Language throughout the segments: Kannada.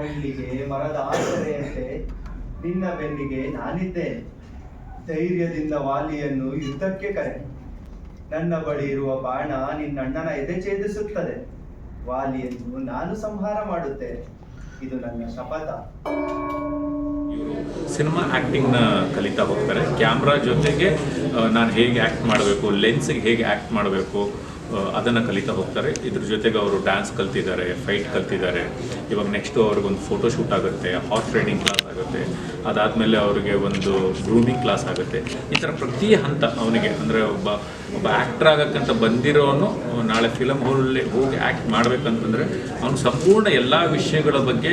ಹಳ್ಳಿಗೆ ಮರದ ಆಸರೆಯಂತೆ ನಿನ್ನ ಬೆನ್ನಿಗೆ ನಾನಿದ್ದೇನೆ. ಧೈರ್ಯದಿಂದ ವಾಲಿಯನ್ನು ಯುದ್ಧಕ್ಕೆ ಕರೆ. ನನ್ನ ಬಳಿ ಇರುವ ಬಾಣ ನಿನ್ನಣ್ಣನ ಎದೆ ಛೇದಿಸುತ್ತದೆ. ವಾಲಿಯನ್ನು ನಾನು ಸಂಹಾರ ಮಾಡುತ್ತೇನೆ. ಇದು ನನ್ನ ಶಪಥ. ಸಿನಿಮಾ ಆ್ಯಕ್ಟಿಂಗ್ನ ಕಲಿತಾ ಹೋಗ್ತಾರೆ. ಕ್ಯಾಮ್ರಾ ಜೊತೆಗೆ ನಾನು ಹೇಗೆ ಆ್ಯಕ್ಟ್ ಮಾಡಬೇಕು, ಲೆನ್ಸಿಗೆ ಹೇಗೆ ಆ್ಯಕ್ಟ್ ಮಾಡಬೇಕು ಅದನ್ನು ಕಲಿತಾ ಹೋಗ್ತಾರೆ. ಇದ್ರ ಜೊತೆಗೆ ಅವರು ಡ್ಯಾನ್ಸ್ ಕಲ್ತಿದ್ದಾರೆ, ಫೈಟ್ ಕಲ್ತಿದ್ದಾರೆ. ಇವಾಗ ನೆಕ್ಸ್ಟು ಅವ್ರಿಗೊಂದು ಫೋಟೋ ಶೂಟ್ ಆಗುತ್ತೆ, ಹಾರ್ಸ್ ರೈಡಿಂಗ್ ಕ್ಲಾಸ್ ಆಗುತ್ತೆ, ಅದಾದಮೇಲೆ ಅವರಿಗೆ ಒಂದು ಗ್ರೂಮಿಂಗ್ ಕ್ಲಾಸ್ ಆಗುತ್ತೆ. ಈ ಥರ ಪ್ರತಿ ಹಂತ ಅವನಿಗೆ ಅಂದರೆ ಒಬ್ಬ ಆ್ಯಕ್ಟ್ರ್ ಆಗೋಕ್ಕಂತ ಬಂದಿರೋನು ನಾಳೆ ಫಿಲಮ್ ಹಾಲಲ್ಲಿ ಹೋಗಿ ಆ್ಯಕ್ಟ್ ಮಾಡಬೇಕಂತಂದರೆ ಅವನು ಸಂಪೂರ್ಣ ಎಲ್ಲ ವಿಷಯಗಳ ಬಗ್ಗೆ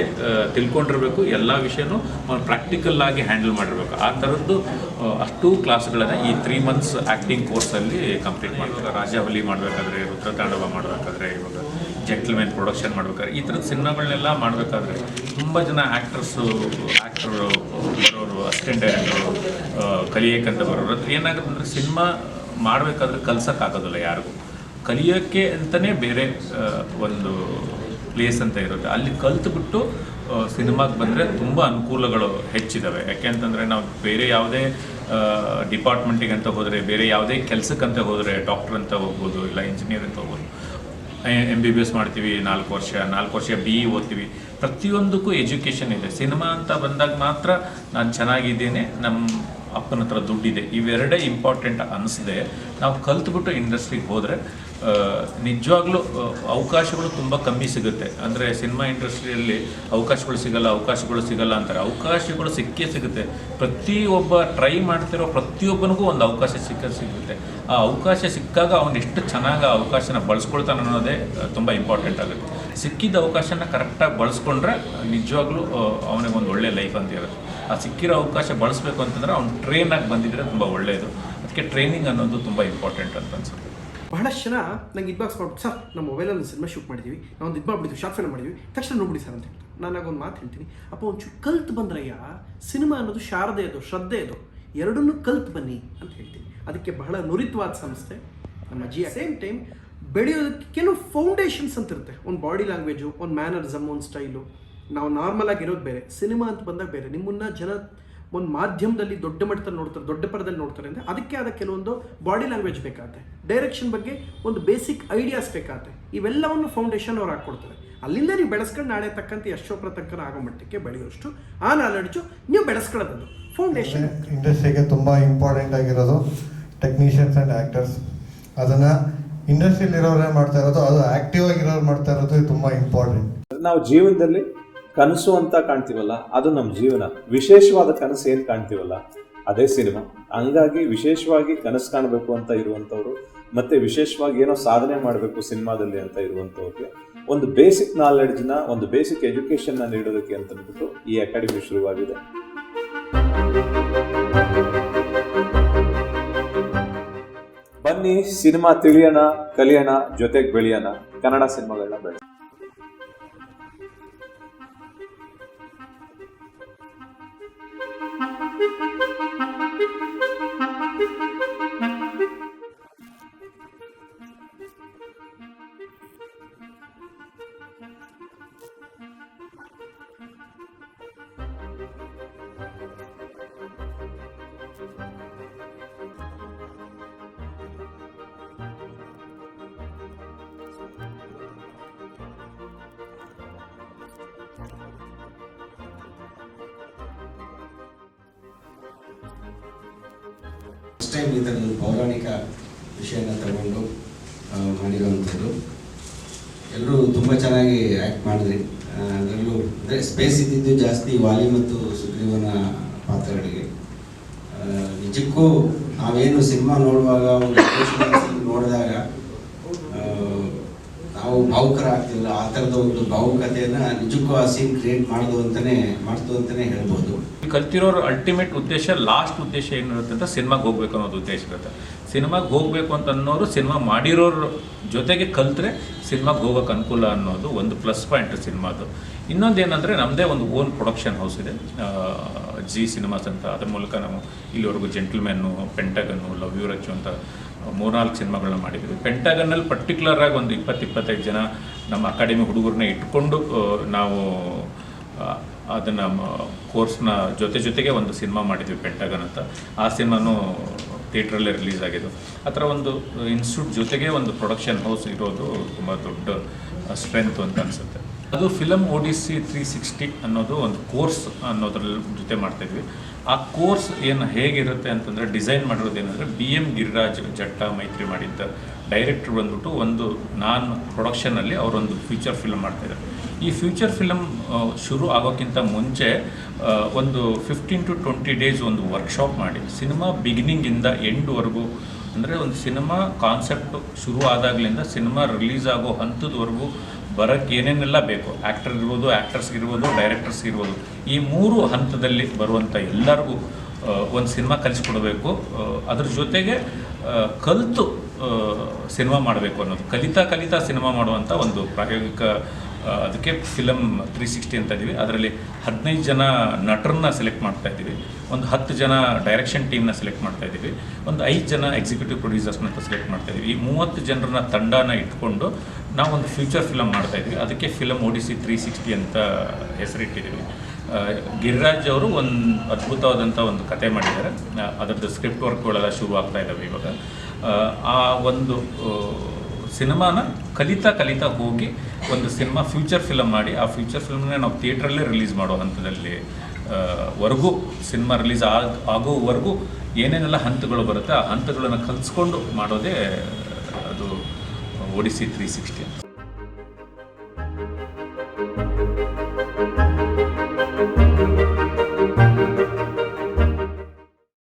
ತಿಳ್ಕೊಂಡಿರಬೇಕು. ಎಲ್ಲ ವಿಷಯನೂ ಅವನು ಪ್ರಾಕ್ಟಿಕಲ್ ಆಗಿ ಹ್ಯಾಂಡಲ್ ಮಾಡಿರಬೇಕು. ಆ ಥರದ್ದು ಅಷ್ಟೂ ಕ್ಲಾಸ್ಗಳನ್ನು ಈ 3 months ಆ್ಯಕ್ಟಿಂಗ್ ಕೋರ್ಸಲ್ಲಿ ಕಂಪ್ಲೀಟ್ ಮಾಡ್ತಾರೆ. ರಾಜಾವಲಿ ಮಾಡಬೇಕಾದ್ರೆ, ರುದ್ರತಾಂಡವ ಮಾಡಬೇಕಾದ್ರೆ, ಇವಾಗ ಜೆಂಟಲ್ಮೆನ್ ಪ್ರೊಡಕ್ಷನ್ ಮಾಡಬೇಕಾದ್ರೆ, ಈ ಥರದ ಸಿನಿಮಾಗಳನ್ನೆಲ್ಲ ಮಾಡಬೇಕಾದ್ರೆ ತುಂಬ ಜನ ಆ್ಯಕ್ಟರ್ ಬರೋರು, ಅಸಿಸ್ಟೆಂಟ್ ಡೈರೆಕ್ಟರು ಕಲಿಯೋಕ್ಕಂತ ಬರೋರು. ಅದು ಏನಾಗುತ್ತೆ ಅಂದರೆ ಸಿನಿಮಾ ಮಾಡಬೇಕಾದ್ರೆ ಕಲ್ಸೋಕ್ಕಾಗೋದಿಲ್ಲ ಯಾರಿಗೂ. ಕಲಿಯೋಕ್ಕೆ ಅಂತಲೇ ಬೇರೆ ಒಂದು ಪ್ಲೇಸ್ ಅಂತ ಇರುತ್ತೆ. ಅಲ್ಲಿ ಕಲ್ತ್ಬಿಟ್ಟು ಸಿನಿಮಾಗೆ ಬಂದರೆ ತುಂಬ ಅನುಕೂಲಗಳು ಹೆಚ್ಚಿದ್ದಾವೆ. ಯಾಕೆ ಅಂತಂದರೆ ನಾವು ಬೇರೆ ಯಾವುದೇ ಡಿಪಾರ್ಟ್ಮೆಂಟಿಗೆ ಅಂತ ಹೋದರೆ, ಬೇರೆ ಯಾವುದೇ ಕೆಲಸಕ್ಕಂತ ಹೋದರೆ, ಡಾಕ್ಟ್ರ್ ಅಂತ ಹೋಗ್ಬೋದು, ಇಲ್ಲ ಇಂಜಿನಿಯರ್ ಅಂತ ಹೋಗ್ಬೋದು, MBBS ಮಾಡ್ತೀವಿ 4 ವರ್ಷ BE ಓದ್ತೀವಿ. ಪ್ರತಿಯೊಂದಕ್ಕೂ ಎಜುಕೇಷನ್ ಇದೆ. ಸಿನಿಮಾ ಅಂತ ಬಂದಾಗ ಮಾತ್ರ ನಾನು ಚೆನ್ನಾಗಿದ್ದೇನೆ, ನಮ್ಮ ಅಪ್ಪನ ಹತ್ರ ದುಡ್ಡಿದೆ, ಇವೆರಡೇ ಇಂಪಾರ್ಟೆಂಟ್ ಅನ್ನಿಸ್ದೆ ನಾವು ಕಲ್ತ್ಬಿಟ್ಟು ಇಂಡಸ್ಟ್ರಿಗೆ ಹೋದರೆ ನಿಜವಾಗ್ಲೂ ಅವಕಾಶಗಳು ತುಂಬ ಕಮ್ಮಿ ಸಿಗುತ್ತೆ. ಅಂದರೆ ಸಿನಿಮಾ ಇಂಡಸ್ಟ್ರಿಯಲ್ಲಿ ಅವಕಾಶಗಳು ಸಿಗಲ್ಲ ಅಂತಾರೆ. ಅವಕಾಶಗಳು ಸಿಗುತ್ತೆ. ಪ್ರತಿಯೊಬ್ಬ ಟ್ರೈ ಮಾಡ್ತಿರೋ ಪ್ರತಿಯೊಬ್ಬನಿಗೂ ಒಂದು ಅವಕಾಶ ಸಿಗುತ್ತೆ. ಆ ಅವಕಾಶ ಸಿಕ್ಕಾಗ ಅವನು ಎಷ್ಟು ಚೆನ್ನಾಗಿ ಆ ಅವಕಾಶನ ಬಳಸ್ಕೊಳ್ತಾನೆ ಅನ್ನೋದೇ ತುಂಬ ಇಂಪಾರ್ಟೆಂಟ್ ಆಗುತ್ತೆ. ಸಿಕ್ಕಿದ ಅವಕಾಶನ ಕರೆಕ್ಟಾಗಿ ಬಳಸ್ಕೊಂಡ್ರೆ ನಿಜವಾಗ್ಲೂ ಅವನಿಗೊಂದು ಒಳ್ಳೆಯ ಲೈಫ್ ಅಂತ ಇರುತ್ತೆ. ಆ ಸಿಕ್ಕಿರೋ ಅವಕಾಶ ಬಳಸಬೇಕು ಅಂತಂದರೆ ಅವ್ನು ಟ್ರೈನಾಗಿ ಬಂದಿದ್ದರೆ ತುಂಬ ಒಳ್ಳೆಯದು. ಅದಕ್ಕೆ ಟ್ರೈನಿಂಗ್ ಅನ್ನೋದು ತುಂಬ ಇಂಪಾರ್ಟೆಂಟ್ ಅಂತ ಅನ್ಸುತ್ತೆ. ಬಹಳಷ್ಟು ಜನ ನಂಗೆ ಇನ್ಬಾಕ್ಸ್ ಮಾಡ್ಬಿಟ್ಟು, ಸರ್ ನಮ್ಮ ಮೊಬೈಲಲ್ಲಿ ಸಿನಿಮಾ ಶೂಟ್ ಮಾಡಿದ್ದೀವಿ, ನಾವೊಂದು ಇದು ಮಾಡಿಬಿಡ್ತೀವಿ, ಶಾರ್ಟ್ ಫಿಲ್ಮ್ ಮಾಡಿದ್ವಿ, ತಕ್ಷಣ ನೋಡ್ಬಿಡಿ ಸರ್ ಅಂತ ಹೇಳ್ತಾರೆ. ನಾನಾಗೊಂದು ಮಾತು ಹೇಳ್ತೀನಿ, ಅಪ್ಪ ಒಂಚೂರು ಕಲ್ತು ಬಂದ್ರಯ್ಯ. ಸಿನಿಮಾ ಅನ್ನೋದು ಶಾರದೆ ಅದು, ಶ್ರದ್ಧೆ ಅದು, ಎರಡನ್ನೂ ಕಲ್ತು ಬನ್ನಿ ಅಂತ ಹೇಳ್ತೀನಿ. ಅದಕ್ಕೆ ಬಹಳ ನುರಿತವಾದ ಸಂಸ್ಥೆ ನಮ್ಮ ಸೇಮ್ ಟೈಮ್ ಬೆಳೆಯೋದಕ್ಕೆ ಕೆಲವು ಫೌಂಡೇಶನ್ಸ್ ಅಂತ ಇರುತ್ತೆ. ಒಂದು ಬಾಡಿ ಲ್ಯಾಂಗ್ವೇಜು, ಒಂದು ಮ್ಯಾನರಿಸಮ್, ಒಂದು ಸ್ಟೈಲು. ನಾವು ನಾರ್ಮಲ್ ಆಗಿರೋದು ಬೇರೆ, ಸಿನಿಮಾ ಅಂತ ಬಂದಾಗ ಬೇರೆ. ನಿಮ್ಮನ್ನ ಜನ ಒಂದು ಮಾಧ್ಯಮದಲ್ಲಿ ದೊಡ್ಡ ಮಟ್ಟದಲ್ಲಿ ನೋಡ್ತಾರೆ, ದೊಡ್ಡ ಪರದಲ್ಲಿ ನೋಡ್ತಾರೆ ಅಂದರೆ ಅದಕ್ಕೆ ಆದ ಕೆಲವೊಂದು ಬಾಡಿ ಲ್ಯಾಂಗ್ವೇಜ್ ಬೇಕಾಗುತ್ತೆ, ಡೈರೆಕ್ಷನ್ ಬಗ್ಗೆ ಒಂದು ಬೇಸಿಕ್ ಐಡಿಯಾಸ್ ಬೇಕಾಗುತ್ತೆ. ಇವೆಲ್ಲವನ್ನು ಫೌಂಡೇಶನ್ ಅವ್ರು ಹಾಕ್ಕೊಡ್ತಾರೆ. ಅಲ್ಲಿಂದ ನೀವು ಬೆಳೆಸ್ಕೊಂಡು ನಾಳೆ ತಕ್ಕಂತೆ ಯಶೋಪ್ರ ತಕ್ಕನ ಆಗೋ ಮಟ್ಟಕ್ಕೆ ಬೆಳೆಯೋಷ್ಟು ಆ ನಾಲೆಡ್ಜು ನೀವು ಬೆಳೆಸ್ಕೊಳ್ಳೋದು ಫೌಂಡೇಶನ್. ಇಂಡಸ್ಟ್ರಿಗೆ ತುಂಬ ಇಂಪಾರ್ಟೆಂಟ್ ಆಗಿರೋದು ಟೆಕ್ನಿಷಿಯನ್ಸ್ ಆ್ಯಂಡ್ ಆ್ಯಕ್ಟರ್ಸ್. ಅದನ್ನು ಇಂಡಸ್ಟ್ರಿಯಲ್ಲಿರೋರೇ ಮಾಡ್ತಾ ಇರೋದು, ಅದು ಆ್ಯಕ್ಟಿವ್ ಆಗಿರೋರು ಮಾಡ್ತಾ ಇರೋದು ತುಂಬ ಇಂಪಾರ್ಟೆಂಟ್. ನಾವು ಜೀವನದಲ್ಲಿ ಕನಸು ಅಂತ ಕಾಣ್ತೀವಲ್ಲ, ಅದು ನಮ್ಮ ಜೀವನ. ವಿಶೇಷವಾದ ಕನಸು ಏನು ಕಾಣ್ತೀವಲ್ಲ ಅದೇ ಸಿನಿಮಾ. ಹಂಗಾಗಿ ವಿಶೇಷವಾಗಿ ಕನಸು ಕಾಣಬೇಕು ಅಂತ ಇರುವಂಥವ್ರು, ಮತ್ತೆ ವಿಶೇಷವಾಗಿ ಏನೋ ಸಾಧನೆ ಮಾಡಬೇಕು ಸಿನಿಮಾದಲ್ಲಿ ಅಂತ ಇರುವಂಥವ್ರಿಗೆ ಒಂದು ಬೇಸಿಕ್ ನಾಲೆಡ್ಜ್ನ, ಒಂದು ಬೇಸಿಕ್ ಎಜುಕೇಷನ್ನ ನೀಡೋದಕ್ಕೆ ಅಂತಂದ್ಬಿಟ್ಟು ಈ ಅಕಾಡೆಮಿ ಶುರುವಾಗಿದೆ. ಬನ್ನಿ ಸಿನಿಮಾ ತಿಳಿಯೋಣ, ಕಲಿಯೋಣ, ಜೊತೆಗೆ ಬೆಳೆಯೋಣ, ಕನ್ನಡ ಸಿನಿಮಾಗಳನ್ನ ಬೆಳೆಯೋಣ. ಫಸ್ಟ್ ಟೈಮ್ ಈ ಥರದ್ದು ಪೌರಾಣಿಕ ವಿಷಯನ ತಗೊಂಡು ಮಾಡಿರೋವಂಥದ್ದು. ಎಲ್ಲರೂ ತುಂಬ ಚೆನ್ನಾಗಿ ಆ್ಯಕ್ಟ್ ಮಾಡಿದ್ರಿ. ಅದರಲ್ಲೂ ಅಂದರೆ ಸ್ಪೇಸ್ ಇದ್ದಿದ್ದು ಜಾಸ್ತಿ ವಾಲಿ ಮತ್ತು ಸುಗ್ರೀವನ ಪಾತ್ರಗಳಿಗೆ. ನಿಜಕ್ಕೂ ನಾವೇನು ಸಿನಿಮಾ ನೋಡುವಾಗ ಒಂದು ನೋಡಿದಾಗ ನಾವು ಭಾವುಕರಾಗ್ತಿಲ್ಲ. ಆ ಥರದ ಒಂದು ಭಾವುಕತೆಯನ್ನು ನಿಜಕ್ಕೂ ಆ ಸೀನ್ ಕ್ರಿಯೇಟ್ ಮಾಡ್ತು ಅಂತಲೇ ಹೇಳ್ಬೋದು. ಕಲ್ತಿರೋರು ಅಲ್ಟಿಮೇಟ್ ಉದ್ದೇಶ, ಲಾಸ್ಟ್ ಉದ್ದೇಶ ಏನಿರುತ್ತೆ ಅಂತ ಸಿನಿಮಾಗೆ ಹೋಗ್ಬೇಕು ಅನ್ನೋದು ಉದ್ದೇಶ ಇರುತ್ತೆ. ಸಿನಿಮಾಗೆ ಹೋಗಬೇಕು ಅಂತ ಅನ್ನೋರು ಸಿನಿಮಾ ಮಾಡಿರೋರ ಜೊತೆಗೆ ಕಲ್ತ್ರೆ ಸಿನಿಮಾಗೆ ಹೋಗೋಕೆ ಅನುಕೂಲ ಅನ್ನೋದು ಒಂದು ಪ್ಲಸ್ ಪಾಯಿಂಟ್ ಸಿನಿಮಾದು. ಇನ್ನೊಂದೇನೆಂದರೆ ನಮ್ಮದೇ ಒಂದು ಓನ್ ಪ್ರೊಡಕ್ಷನ್ ಹೌಸ್ ಇದೆ, ಜಿ ಸಿನಿಮಾಸ್ ಅಂತ. ಅದ್ರ ಮೂಲಕ ನಾವು ಇಲ್ಲಿವರೆಗೂ ಜೆಂಟಲ್ಮೆನ್ನು, ಪೆಂಟಗನ್ನು, ಲವ್ ಯು ರಚ್ಚು ಅಂತ 3-4 ಸಿನಿಮಾಗಳನ್ನ ಮಾಡಿದ್ವಿ. ಪೆಂಟಗನ್ನಲ್ಲಿ ಪರ್ಟಿಕ್ಯುಲರ್ ಆಗಿ ಒಂದು 20-25 ಜನ ನಮ್ಮ ಅಕಾಡೆಮಿ ಹುಡುಗರನ್ನ ಇಟ್ಕೊಂಡು ನಾವು ಅದನ್ನು ಕೋರ್ಸ್ನ ಜೊತೆಗೆ ಒಂದು ಸಿನಿಮಾ ಮಾಡಿದ್ವಿ ಪೆಂಟಗನ್ ಅಂತ. ಆ ಸಿನಿಮಾನು ಥಿಯೇಟ್ರಲ್ಲೇ ರಿಲೀಸ್ ಆಗಿದ್ದು. ಆ ಥರ ಒಂದು ಇನ್ಸ್ಟಿಟ್ಯೂಟ್ ಜೊತೆಗೆ ಒಂದು ಪ್ರೊಡಕ್ಷನ್ ಹೌಸ್ ಇರೋದು ತುಂಬ ದೊಡ್ಡ ಸ್ಟ್ರೆಂತ್ ಅಂತ ಅನಿಸುತ್ತೆ. ಅದು ಫಿಲಮ್ ODC 360 ಅನ್ನೋದು ಒಂದು ಕೋರ್ಸ್ ಅನ್ನೋದ್ರ ಜೊತೆ ಮಾಡ್ತಾಯಿದ್ವಿ. ಆ ಕೋರ್ಸ್ ಏನು ಹೇಗಿರುತ್ತೆ ಅಂತಂದರೆ ಡಿಸೈನ್ ಮಾಡಿರೋದು ಏನಂದರೆ BM ಗಿರಿರಾಜ್ ಜಟ್ಟ ಮೈತ್ರಿ ಮಾಡಿದ್ದ ಡೈರೆಕ್ಟ್ರ್ ಬಂದ್ಬಿಟ್ಟು ಒಂದು ಪ್ರೊಡಕ್ಷನಲ್ಲಿ ಅವರೊಂದು ಫ್ಯೂಚರ್ ಫಿಲ್ಮ್ ಮಾಡ್ತಾಯಿದ್ದಾರೆ. ಈ ಫ್ಯೂಚರ್ ಫಿಲಮ್ ಶುರು ಆಗೋಕ್ಕಿಂತ ಮುಂಚೆ ಒಂದು 15 to 20 ಡೇಸ್ ಒಂದು ವರ್ಕ್ಶಾಪ್ ಮಾಡಿ ಸಿನಿಮಾ ಬಿಗಿನಿಂಗಿಂದ ಎಂಡ್ವರೆಗೂ, ಅಂದರೆ ಒಂದು ಸಿನಿಮಾ ಕಾನ್ಸೆಪ್ಟು ಶುರು ಆದಾಗಲಿಂದ ಸಿನಿಮಾ ರಿಲೀಸ್ ಆಗೋ ಹಂತದವರೆಗೂ ಬರೋಕ್ಕೆ ಏನೇನೆಲ್ಲ ಬೇಕು, ಆ್ಯಕ್ಟರ್ ಇರ್ಬೋದು, ಆ್ಯಕ್ಟರ್ಸ್ಗಿರ್ಬೋದು, ಡೈರೆಕ್ಟರ್ಸ್ಗಿರ್ಬೋದು, ಈ 3 ಹಂತದಲ್ಲಿ ಬರುವಂಥ ಎಲ್ಲರಿಗೂ ಒಂದು ಸಿನಿಮಾ ಕಲಿಸ್ಕೊಡ್ಬೇಕು. ಅದ್ರ ಜೊತೆಗೆ ಕಲಿತು ಸಿನಿಮಾ ಮಾಡಬೇಕು ಅನ್ನೋದು, ಕಲಿತಾ ಸಿನಿಮಾ ಮಾಡುವಂಥ ಒಂದು ಪ್ರಾಯೋಗಿಕ, ಅದಕ್ಕೆ ಫಿಲಮ್ 360 ಅಂತ ಇದ್ದೀವಿ. ಅದರಲ್ಲಿ 15 ಜನ ನಟರನ್ನ ಸೆಲೆಕ್ಟ್ ಮಾಡ್ತಾ ಇದ್ದೀವಿ, ಒಂದು 10 ಜನ ಡೈರೆಕ್ಷನ್ ಟೀಮ್ನ ಸೆಲೆಕ್ಟ್ ಮಾಡ್ತಾ ಇದ್ದೀವಿ, ಒಂದು 5 ಜನ ಎಕ್ಸಿಕ್ಯೂಟಿವ್ ಪ್ರೊಡ್ಯೂಸರ್ಸ್ನ ಸೆಲೆಕ್ಟ್ ಮಾಡ್ತಾ ಇದ್ದೀವಿ. ಈ 30 ಜನರನ್ನ ತಂಡನ ಇಟ್ಕೊಂಡು ನಾವೊಂದು ಫ್ಯೂಚರ್ ಫಿಲಮ್ ಮಾಡ್ತಾ ಇದ್ವಿ. ಅದಕ್ಕೆ ಫಿಲಮ್ ODC 360 ಅಂತ ಹೆಸರಿಟ್ಟಿದ್ದೀವಿ. ಗಿರಿರಾಜ್ ಅವರು ಒಂದು ಅದ್ಭುತವಾದಂಥ ಒಂದು ಕತೆ ಮಾಡಿದ್ದಾರೆ. ಅದರದ್ದು ಸ್ಕ್ರಿಪ್ಟ್ ವರ್ಕ್ಗಳೆಲ್ಲ ಶುರು ಆಗ್ತಾ ಇದ್ದಾವೆ ಇವಾಗ. ಆ ಒಂದು ಸಿನಿಮಾನ ಕಲಿತಾ ಹೋಗಿ ಒಂದು ಸಿನಿಮಾ ಫ್ಯೂಚರ್ ಫಿಲಮ್ ಮಾಡಿ, ಆ ಫ್ಯೂಚರ್ ಫಿಲ್ಮ್ನೇ ನಾವು ಥಿಯೇಟ್ರಲ್ಲೇ ರಿಲೀಸ್ ಮಾಡೋ ಹಂತದಲ್ಲಿ ವರೆಗೂ, ಸಿನಿಮಾ ರಿಲೀಸ್ ಆಗೋವರೆಗೂ ಏನೇನೆಲ್ಲ ಹಂತಗಳು ಬರುತ್ತೆ ಆ ಹಂತಗಳನ್ನು ಕಲಿಸ್ಕೊಂಡು ಮಾಡೋದೇ ಅದು ODC 360 ಅಂತ.